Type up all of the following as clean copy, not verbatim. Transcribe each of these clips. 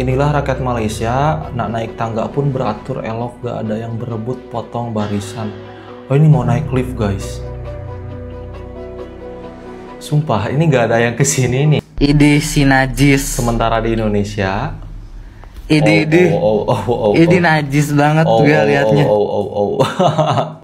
Inilah rakyat Malaysia, nak naik tangga pun beratur elok, gak ada yang berebut potong barisan. Oh, ini mau naik lift guys. Sumpah, ini gak ada yang kesini nih. Ide si najis. Sementara di Indonesia, Ide najis banget gue liatnya.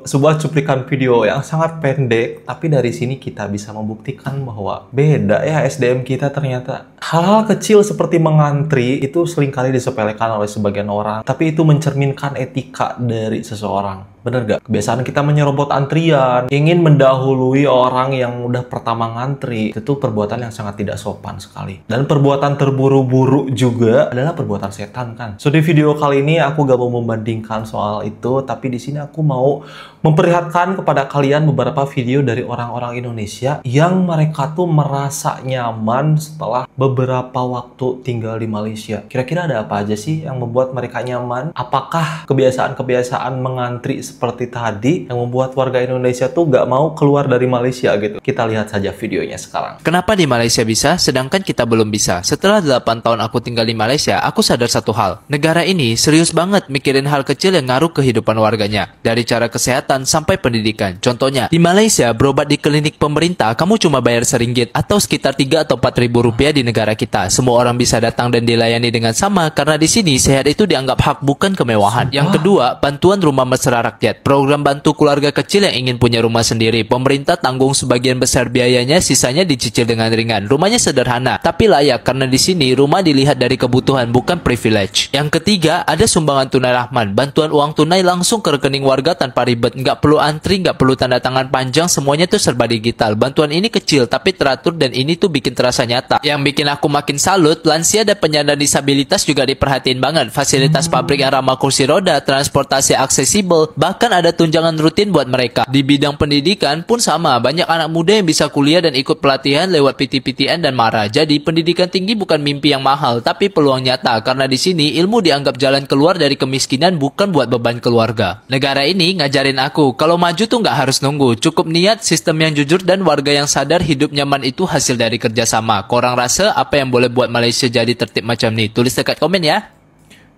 Sebuah cuplikan video yang sangat pendek, tapi dari sini kita bisa membuktikan bahwa beda ya SDM kita ternyata. Hal-hal kecil seperti mengantri itu seringkali disepelekan oleh sebagian orang, tapi itu mencerminkan etika dari seseorang. Bener gak? Kebiasaan kita menyerobot antrian, ingin mendahului orang yang udah pertama ngantri, itu perbuatan yang sangat tidak sopan sekali. Dan perbuatan terburu-buru juga adalah perbuatan setan kan. So di video kali ini aku gak mau membandingkan soal itu, tapi di sini aku mau memperlihatkan kepada kalian beberapa video dari orang-orang Indonesia yang mereka tuh merasa nyaman setelah beberapa waktu tinggal di Malaysia. Kira-kira ada apa aja sih yang membuat mereka nyaman? Apakah kebiasaan-kebiasaan mengantri seperti tadi yang membuat warga Indonesia tuh gak mau keluar dari Malaysia gitu? Kita lihat saja videonya sekarang. Kenapa di Malaysia bisa, sedangkan kita belum bisa? Setelah 8 tahun aku tinggal di Malaysia, aku sadar satu hal. Negara ini serius banget mikirin hal kecil yang ngaruh kehidupan warganya. Dari cara kesehatan sampai pendidikan. Contohnya, di Malaysia, berobat di klinik pemerintah, kamu cuma bayar RM1 atau sekitar 3 atau 4 ribu rupiah di negara kita. Semua orang bisa datang dan dilayani dengan sama, karena di sini sehat itu dianggap hak, bukan kemewahan. Yang kedua, bantuan rumah mesra rakyat. Program bantu keluarga kecil yang ingin punya rumah sendiri. Pemerintah tanggung sebagian besar biayanya, sisanya dicicil dengan ringan. Rumahnya sederhana, tapi layak, karena di sini rumah dilihat dari kebutuhan, bukan privilege. Yang ketiga, ada sumbangan tunai Rahman. Bantuan uang tunai langsung ke rekening warga tanpa ribet. Nggak perlu antri, nggak perlu tanda tangan panjang, semuanya tuh serba digital. Bantuan ini kecil tapi teratur, dan ini tuh bikin terasa nyata. Yang bikin aku makin salut, lansia dan penyandang disabilitas juga diperhatiin banget. Fasilitas pabrik yang ramah kursi roda, transportasi aksesibel, bahkan ada tunjangan rutin buat mereka. Di bidang pendidikan pun sama, banyak anak muda yang bisa kuliah dan ikut pelatihan lewat PT-PTN dan MARA. Jadi pendidikan tinggi bukan mimpi yang mahal, tapi peluang nyata, karena di sini ilmu dianggap jalan keluar dari kemiskinan, bukan buat beban keluarga. Negara ini ngajarin aku, kalau maju tuh nggak harus nunggu, cukup niat, sistem yang jujur, dan warga yang sadar hidup nyaman itu hasil dari kerjasama. Korang rasa apa yang boleh buat Malaysia jadi tertib macam nih? Tulis dekat komen ya.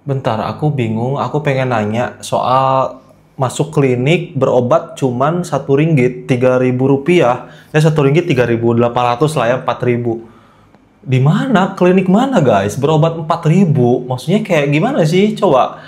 Bentar, aku bingung. Aku pengen nanya soal masuk klinik berobat cuman RM1, Rp3.000. Ya RM1, 3.800 lah ya, 4.000. Di mana? Klinik mana guys? Berobat 4.000? Maksudnya kayak gimana sih? Coba.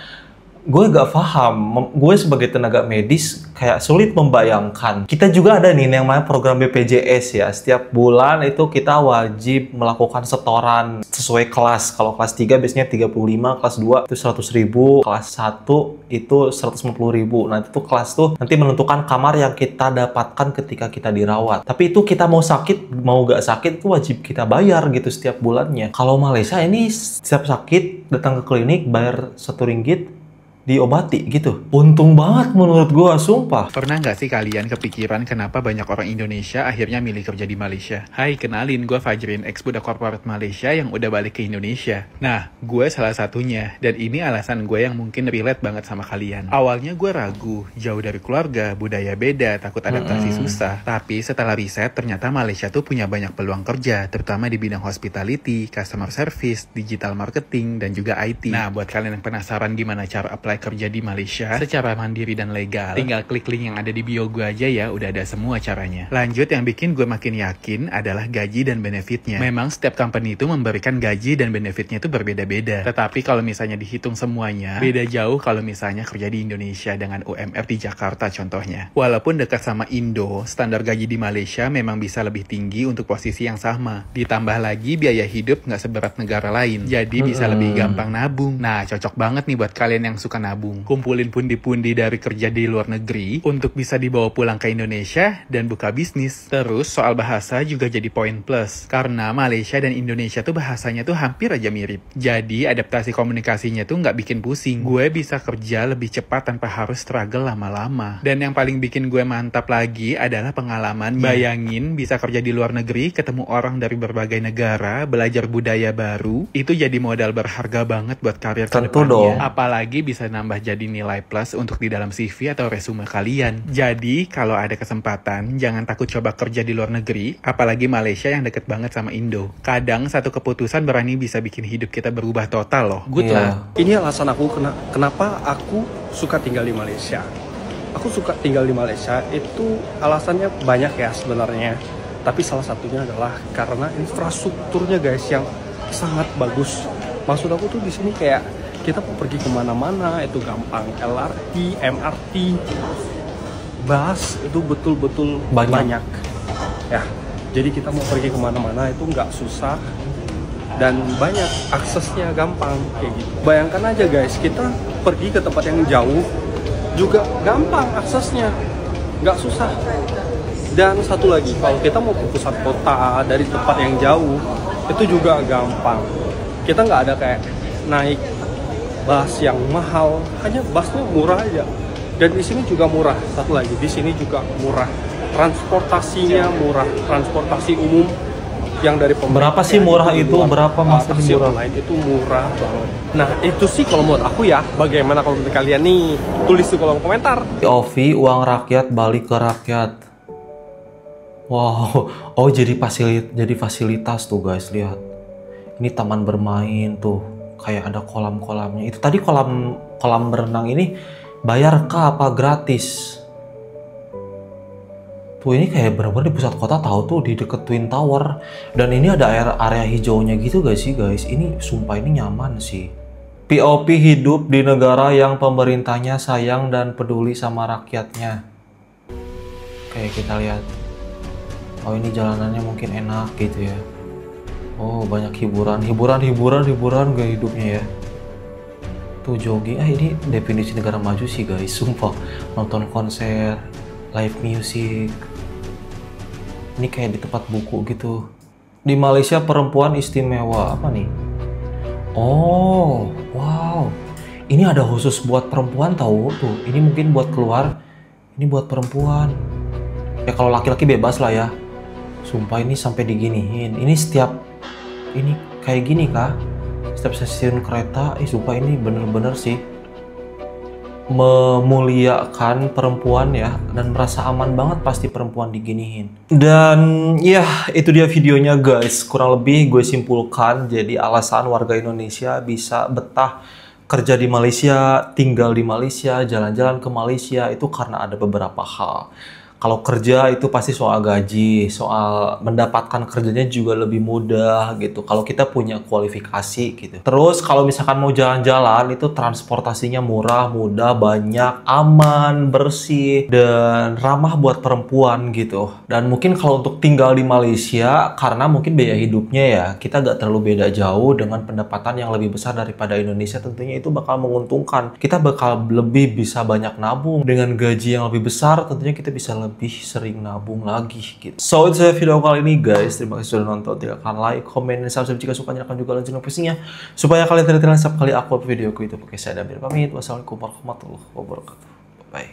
Gue gak paham. Gue sebagai tenaga medis kayak sulit membayangkan. Kita juga ada nih yang namanya program BPJS ya. Setiap bulan itu kita wajib melakukan setoran sesuai kelas. Kalau kelas 3 biasanya 35, kelas 2 itu 100.000, kelas 1 itu 150.000. Nah itu kelas tuh nanti menentukan kamar yang kita dapatkan ketika kita dirawat. Tapi itu kita mau sakit, mau gak sakit itu wajib kita bayar gitu setiap bulannya. Kalau Malaysia ini setiap sakit datang ke klinik bayar RM1 diobati gitu. Untung banget menurut gua, sumpah. Pernah nggak sih kalian kepikiran kenapa banyak orang Indonesia akhirnya milih kerja di Malaysia? Hai, kenalin, gue Fajrin, ex-budak korporat Malaysia yang udah balik ke Indonesia. Nah, gue salah satunya, dan ini alasan gue yang mungkin relate banget sama kalian. Awalnya gue ragu, jauh dari keluarga, budaya beda, takut adaptasi susah. Tapi setelah riset, ternyata Malaysia tuh punya banyak peluang kerja, terutama di bidang hospitality, customer service, digital marketing, dan juga IT. Nah, buat kalian yang penasaran gimana cara apply kerja di Malaysia secara mandiri dan legal, tinggal klik link yang ada di bio gue aja ya, udah ada semua caranya. Lanjut, yang bikin gue makin yakin adalah gaji dan benefitnya. Memang setiap company itu memberikan gaji dan benefitnya itu berbeda-beda. Tetapi kalau misalnya dihitung semuanya, beda jauh kalau misalnya kerja di Indonesia dengan UMR di Jakarta contohnya. Walaupun dekat sama Indo, standar gaji di Malaysia memang bisa lebih tinggi untuk posisi yang sama. Ditambah lagi biaya hidup nggak seberat negara lain, jadi bisa lebih gampang nabung. Nah, cocok banget nih buat kalian yang suka nabung. Kumpulin pundi-pundi dari kerja di luar negeri untuk bisa dibawa pulang ke Indonesia dan buka bisnis. Terus soal bahasa juga jadi poin plus, karena Malaysia dan Indonesia tuh bahasanya tuh hampir aja mirip. Jadi adaptasi komunikasinya tuh nggak bikin pusing. Gue bisa kerja lebih cepat tanpa harus struggle lama-lama. Dan yang paling bikin gue mantap lagi adalah pengalamannya. Bayangin bisa kerja di luar negeri, ketemu orang dari berbagai negara, belajar budaya baru, itu jadi modal berharga banget buat karir ke depannya. Apalagi bisa nambah jadi nilai plus untuk di dalam CV atau resume kalian. Jadi, kalau ada kesempatan, jangan takut coba kerja di luar negeri, apalagi Malaysia yang deket banget sama Indo. Kadang satu keputusan berani bisa bikin hidup kita berubah total loh. Good lah. Ini alasan aku kenapa aku suka tinggal di Malaysia. Aku suka tinggal di Malaysia itu alasannya banyak ya sebenarnya. Tapi salah satunya adalah karena infrastrukturnya guys yang sangat bagus. Maksud aku tuh di sini kayak kita mau pergi kemana-mana itu gampang. LRT, MRT, bus itu betul-betul banyak. Ya, jadi kita mau pergi kemana-mana itu nggak susah dan banyak aksesnya gampang kayak gitu. Bayangkan aja guys, kita pergi ke tempat yang jauh juga gampang aksesnya, nggak susah. Dan satu lagi, kalau kita mau ke pusat kota dari tempat yang jauh, itu juga gampang. Kita nggak ada kayak naik bus yang mahal, hanya busnya murah aja. Dan di sini juga murah. Satu lagi, di sini juga murah. Transportasinya murah, transportasi umum yang dari pemerintah. Berapa sih murah itu? Berapa maksudnya murah? Lain itu murah banget. Nah itu sih kalau menurut aku ya. Bagaimana kalau menurut kalian nih? Tulis di kolom komentar. POV uang rakyat balik ke rakyat. Wow, oh jadi fasilitas tuh guys, lihat. Ini taman bermain tuh, kayak ada kolam-kolamnya. Itu tadi kolam berenang ini bayar kah apa gratis? Tuh ini kayak bener-bener di pusat kota, tahu tuh di deket Twin Tower. Dan ini ada area hijaunya gitu guys sih guys. Ini sumpah ini nyaman sih. POV hidup di negara yang pemerintahnya sayang dan peduli sama rakyatnya. Kayak kita lihat. Oh ini jalanannya mungkin enak gitu ya. Oh banyak hiburan gaya hidupnya ya. Tuh jogging, ini definisi negara maju sih guys. Sumpah nonton konser, live music. Ini kayak di tempat buku gitu. Di Malaysia perempuan istimewa apa nih? Oh, wow. Ini ada khusus buat perempuan tahu tuh. Ini mungkin buat keluar. Ini buat perempuan. Ya kalau laki-laki bebas lah ya. Sumpah ini sampai diginiin. Ini kayak gini kah? Setiap stasiun kereta, sumpah ini bener-bener sih memuliakan perempuan ya, dan merasa aman banget pasti perempuan diginiin. Dan ya itu dia videonya guys, kurang lebih gue simpulkan jadi alasan warga Indonesia bisa betah kerja di Malaysia, tinggal di Malaysia, jalan-jalan ke Malaysia itu karena ada beberapa hal. Kalau kerja itu pasti soal gaji, soal mendapatkan kerjanya juga lebih mudah gitu. Kalau kita punya kualifikasi gitu. Terus kalau misalkan mau jalan-jalan itu transportasinya murah, mudah, banyak, aman, bersih, dan ramah buat perempuan gitu. Dan mungkin kalau untuk tinggal di Malaysia, karena mungkin biaya hidupnya ya, kita gak terlalu beda jauh dengan pendapatan yang lebih besar daripada Indonesia, tentunya itu bakal menguntungkan. Kita bakal lebih bisa banyak nabung. Dengan gaji yang lebih besar, tentunya kita bisa lebih sering nabung lagi gitu. So itu saja video kali ini guys. Terima kasih sudah nonton. Tinggalkan like, komen, dan subscribe jika suka. Nyalakan juga lonceng notifikasinya supaya kalian tidak terlewat setiap kali upload videoku itu. Oke, saya Damir pamit. Wassalamualaikum warahmatullahi wabarakatuh. Bye.